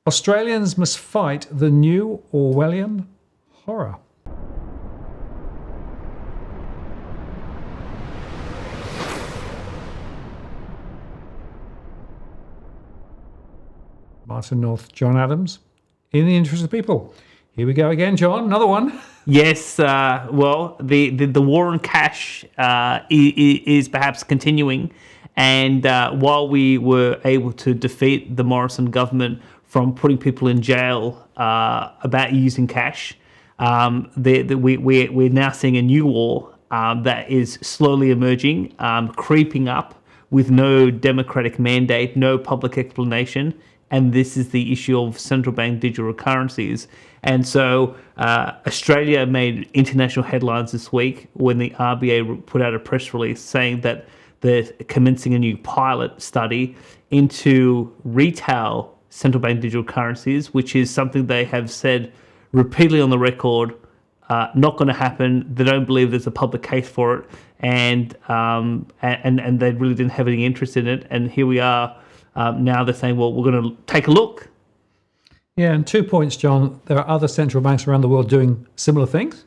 Australians must fight the new Orwellian horror. Martin North, John Adams, in the interest of the people. Here we go again, John, another one. Yes, well, the war on cash is perhaps continuing. And while we were able to defeat the Morrison government from putting people in jail about using cash, we're now seeing a new war that is slowly emerging, creeping up with no democratic mandate, no public explanation. And this is the issue of central bank digital currencies. And so Australia made international headlines this week when the RBA put out a press release saying that they're commencing a new pilot study into retail central bank digital currencies, which is something they have said repeatedly on the record, not going to happen. They don't believe there's a public case for it, and they really didn't have any interest in it. And here we are. Now they're saying, well, we're going to take a look. Yeah, and 2 points, John. There are other central banks around the world doing similar things.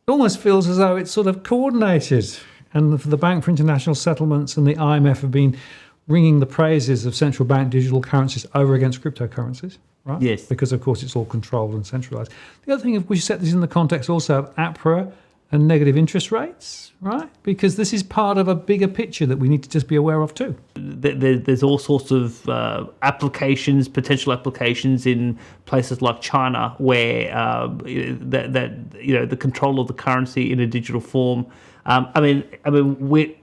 It almost feels as though it's sort of coordinated. And the Bank for International Settlements and the IMF have been ringing the praises of central bank digital currencies over against cryptocurrencies, right? Yes. Because, of course, it's all controlled and centralised. The other thing, if we set this in the context also of APRA and negative interest rates, right? Because this is part of a bigger picture that we need to just be aware of too. There's all sorts of applications, potential applications in places like China, where the control of the currency in a digital form. We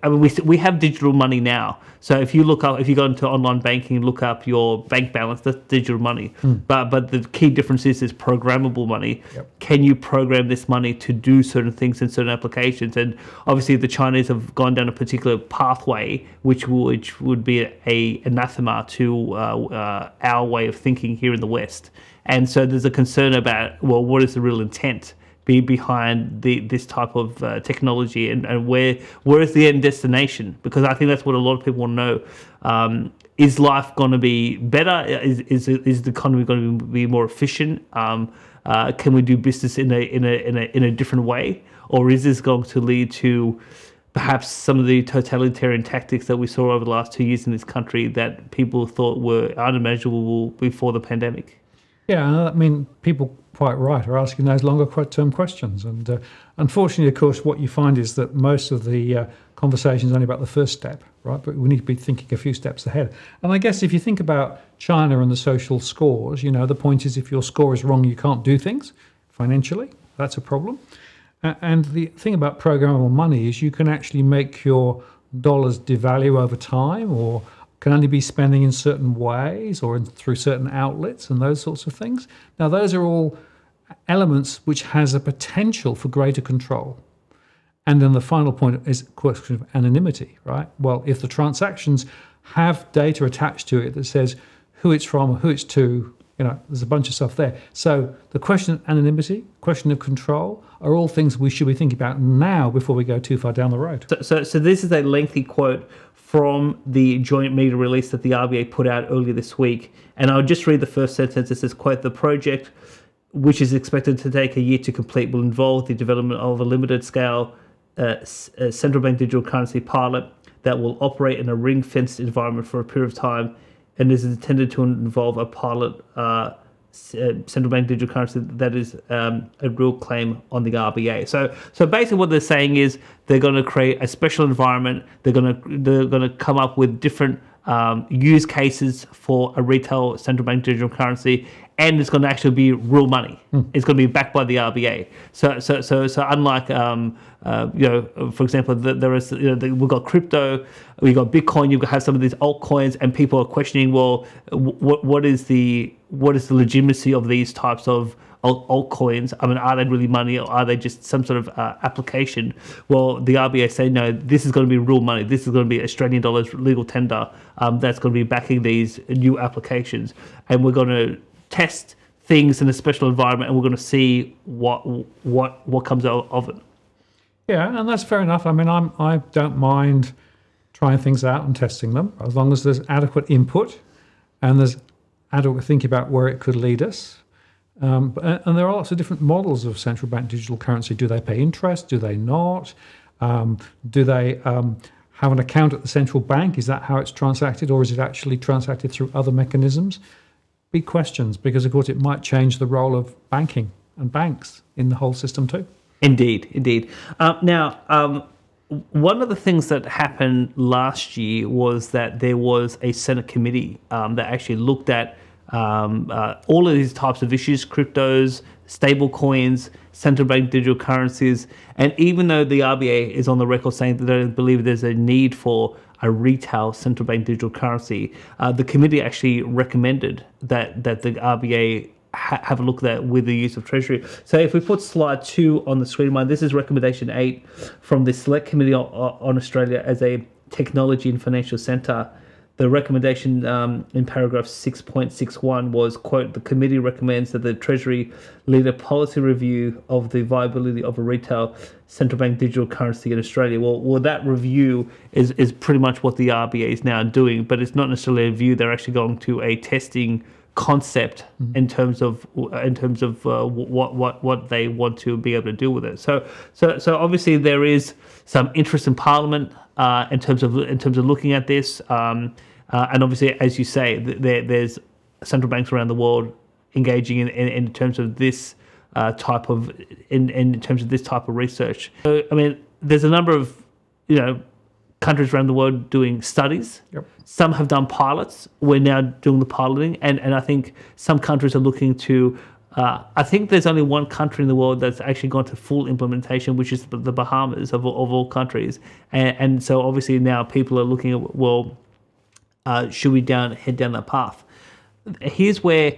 have digital money now. So if you go into online banking and look up your bank balance, that's digital money. But the key difference is programmable money. Yep. Can you program this money to do certain things in certain applications? And obviously the Chinese have gone down a particular pathway, which would be a anathema to our way of thinking here in the West. And so there's a concern about, well, what is the real intent behind this type of technology, and where is the end destination? Because I think that's what a lot of people want to know. Is life going to be better? Is the economy going to be more efficient? Can we do business in a different way, or is this going to lead to perhaps some of the totalitarian tactics that we saw over the last 2 years in this country that people thought were unimaginable before the pandemic? Yeah, I mean, people quite right are asking those longer-term questions. And unfortunately, of course, what you find is that most of the conversation is only about the first step, right? But we need to be thinking a few steps ahead. And I guess if you think about China and the social scores, the point is if your score is wrong, you can't do things financially. That's a problem. And the thing about programmable money is you can actually make your dollars devalue over time, or can only be spending in certain ways or through certain outlets and those sorts of things. Now, those are all elements which has a potential for greater control. And then the final point is a question of anonymity, right? Well, if the transactions have data attached to it that says who it's from, who it's to, there's a bunch of stuff there. So the question of anonymity, question of control, are all things we should be thinking about now before we go too far down the road. So this is a lengthy quote from the joint media release that the RBA put out earlier this week. And I'll just read the first sentence. It says, quote, "The project, which is expected to take a year to complete, will involve the development of a limited-scale central bank digital currency pilot that will operate in a ring-fenced environment for a period of time, and is intended to involve a pilot central bank digital currency that is a real claim on the RBA." So basically, what they're saying is they're going to create a special environment. They're going to come up with different use cases for a retail central bank digital currency, and it's going to actually be real money. It's going to be backed by the RBA. So unlike for example, there is we've got crypto, we've got Bitcoin, you have some of these altcoins, and people are questioning, well, what is the legitimacy of these types of altcoins? I mean, are they really money, or are they just some sort of application? Well, the RBA say no, this is going to be real money. This is going to be Australian dollars legal tender that's going to be backing these new applications, and we're going to test things in a special environment, and we're going to see what comes out of it. Yeah, and that's fair enough. I mean, I don't mind trying things out and testing them as long as there's adequate input and there's adequate thinking about where it could lead us. And there are lots of different models of central bank digital currency. Do they pay interest? Do they not? Do they have an account at the central bank? Is that how it's transacted, or is it actually transacted through other mechanisms? Big questions, because of course it might change the role of banking and banks in the whole system too. Indeed. Now, one of the things that happened last year was that there was a Senate committee that actually looked at all of these types of issues: cryptos, stable coins, central bank digital currencies. And even though the RBA is on the record saying that they don't believe there's a need for a retail central bank digital currency, the committee actually recommended that the RBA have a look at that with the use of Treasury. So if we put slide 2 on the screen, this is recommendation 8 from the Select Committee on Australia as a technology and financial centre. The recommendation in paragraph 6.61 was, quote, the committee recommends that the Treasury lead a policy review of the viability of a retail central bank digital currency in Australia. Well, that review is pretty much what the RBA is now doing, but it's not necessarily a view. They're actually going to a testing concept in terms of what they want to be able to do with it. So obviously there is some interest in Parliament in terms of looking at this, and obviously, as you say, there's central banks around the world engaging in terms of this type of research. So I mean, there's a number of countries around the world doing studies. Yep. Some have done pilots. We're now doing the piloting, and I think some countries are looking to. I think there's only one country in the world that's actually gone to full implementation, which is the Bahamas of all countries. And so obviously now people are looking at, should we head down that path? Here's where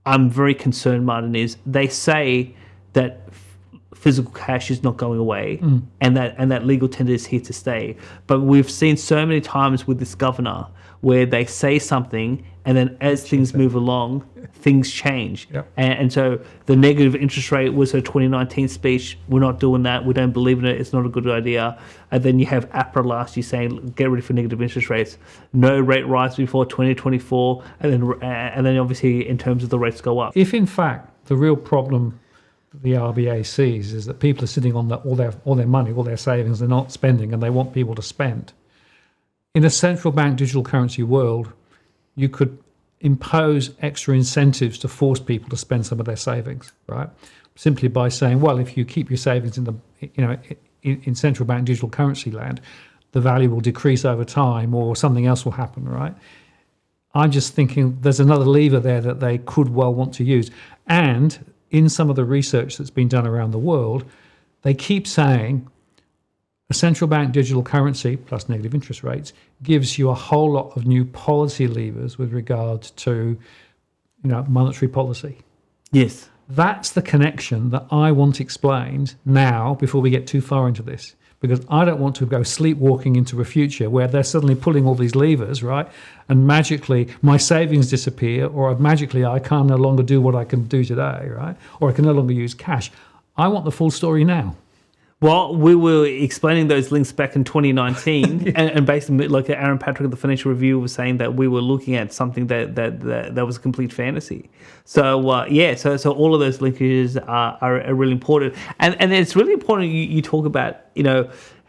I'm very concerned, Martin, is they say that physical cash is not going away, and that legal tender is here to stay. But we've seen so many times with this governor where they say something, and then as things move along, things change. Yep. And so the negative interest rate was her 2019 speech. We're not doing that. We don't believe in it. It's not a good idea. And then you have APRA last year saying, get ready for negative interest rates. No rate rise before 2024. And then obviously in terms of the rates go up. If in fact the real problem the RBA sees is that people are sitting on all their money, all their savings, they're not spending, and they want people to spend. In a central bank digital currency world, you could impose extra incentives to force people to spend some of their savings, right? Simply by saying, well, if you keep your savings in central bank digital currency land, the value will decrease over time, or something else will happen, right? I'm just thinking there's another lever there that they could well want to use. And in some of the research that's been done around the world, they keep saying a central bank digital currency plus negative interest rates gives you a whole lot of new policy levers with regard to monetary policy. Yes. That's the connection that I want explained now before we get too far into this, because I don't want to go sleepwalking into a future where they're suddenly pulling all these levers, right? And magically my savings disappear, or magically I can no longer do what I can do today, right? Or I can no longer use cash. I want the full story now. Well, we were explaining those links back in 2019, and basically, like Aaron Patrick of the Financial Review was saying that we were looking at something that was a complete fantasy. So so all of those linkages are really important, and it's really important you talk about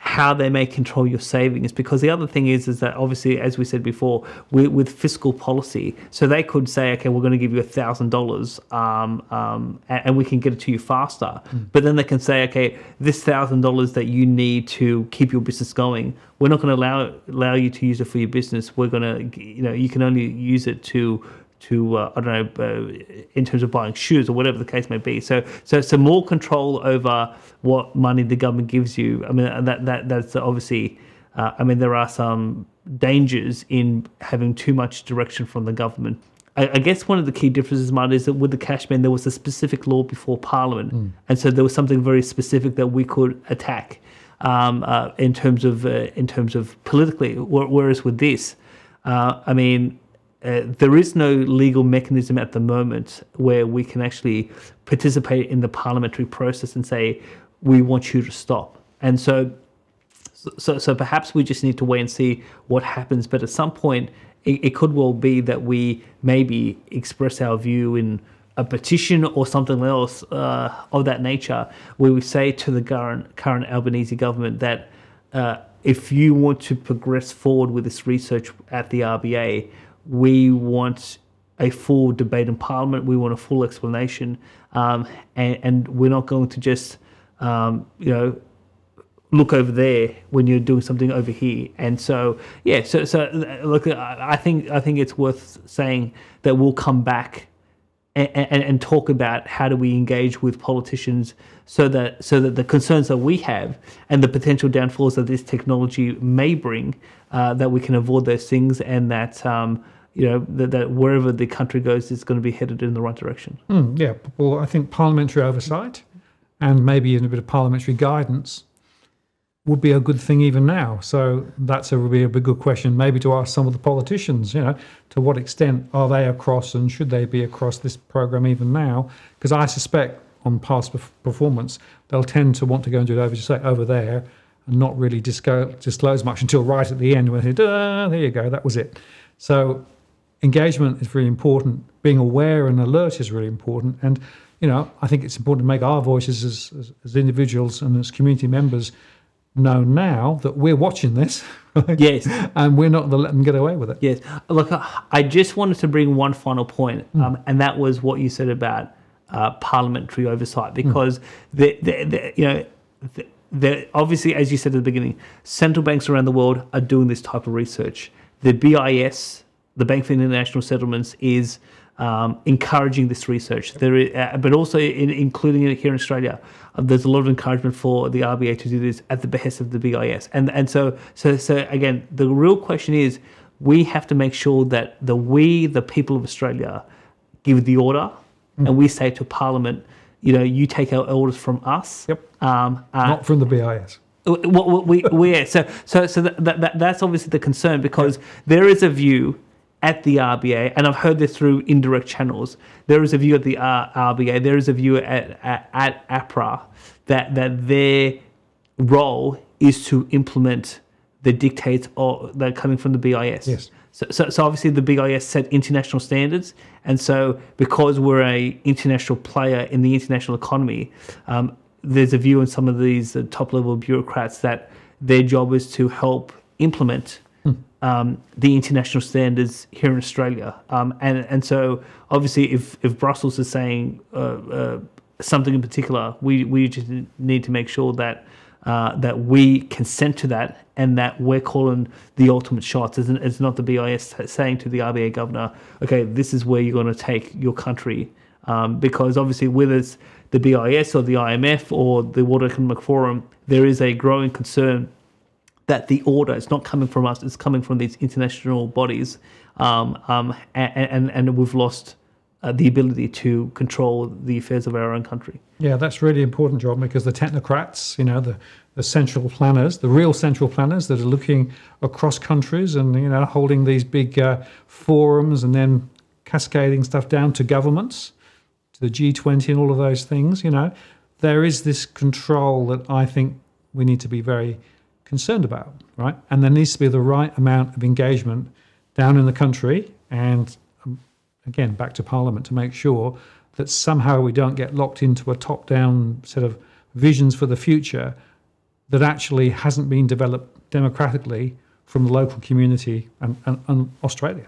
how they may control your savings, because the other thing is that obviously, as we said before, with fiscal policy, so they could say, okay, we're going to give you $1,000 and we can get it to you faster. But then they can say, okay, this $1,000 that you need to keep your business going, we're not going to allow you to use it for your business. We're going to, you can only use it to in terms of buying shoes or whatever the case may be. So more control over what money the government gives you. I mean, that's obviously. There are some dangers in having too much direction from the government. I guess one of the key differences, Martin, is that with the cash ban, there was a specific law before Parliament, and so there was something very specific that we could attack in terms of politically. Whereas with this, there is no legal mechanism at the moment where we can actually participate in the parliamentary process and say, we want you to stop. And so perhaps we just need to wait and see what happens. But at some point, it could well be that we maybe express our view in a petition or something else of that nature, where we say to the current Albanese government that if you want to progress forward with this research at the RBA, we want a full debate in Parliament. We want a full explanation, and we're not going to just look over there when you're doing something over here. And so look, I think it's worth saying that we'll come back and talk about how do we engage with politicians so that the concerns that we have and the potential downfalls that this technology may bring, that we can avoid those things, and that that wherever the country goes is going to be headed in the right direction. Well, I think parliamentary oversight and maybe even a bit of parliamentary guidance would be a good thing even now. So that's would be a big good question, maybe to ask some of the politicians, to what extent are they across, and should they be across this program even now? Because I suspect on past performance, they'll tend to want to go and do it over there and not really disclose much until right at the end when they say, there you go, that was it. So engagement is really important. Being aware and alert is really important. And, I think it's important to make our voices as individuals and as community members know now that we're watching this, right? Yes. And we're not going to let them get away with it. Yes. Look, I just wanted to bring one final point, and that was what you said about parliamentary oversight, because obviously, as you said at the beginning, central banks around the world are doing this type of research. The BIS, the Bank for International Settlements, is encouraging this research. There is, but also including it here in Australia, there's a lot of encouragement for the RBA to do this at the behest of the BIS. And so again, the real question is, we have to make sure that the people of Australia, give the order, and we say to Parliament, you take our orders from us. Yep. Not from the BIS. That's obviously the concern, because there is a view at the RBA, and I've heard this through indirect channels. There is a view at the RBA. There is a view at APRA that their role is to implement the dictates that are coming from the BIS. Yes. So obviously the BIS set international standards, and so because we're a international player in the international economy, there's a view in some of these top level bureaucrats that their job is to help implement the international standards here in Australia, and so obviously if Brussels is saying something in particular, we just need to make sure that we consent to that, and that we're calling the ultimate shots. It's not the BIS saying to the RBA governor, okay, this is where you're going to take your country, because obviously whether it's the BIS or the IMF or the World Economic Forum, there is a growing concern that the order is not coming from us, it's coming from these international bodies, and we've lost the ability to control the affairs of our own country. Yeah, that's really important, John, because the technocrats, the central planners, the real central planners that are looking across countries and, holding these big forums and then cascading stuff down to governments, to the G20 and all of those things, there is this control that I think we need to be very concerned about, right? And there needs to be the right amount of engagement down in the country and, again, back to Parliament to make sure that somehow we don't get locked into a top-down set of visions for the future that actually hasn't been developed democratically from the local community and Australia.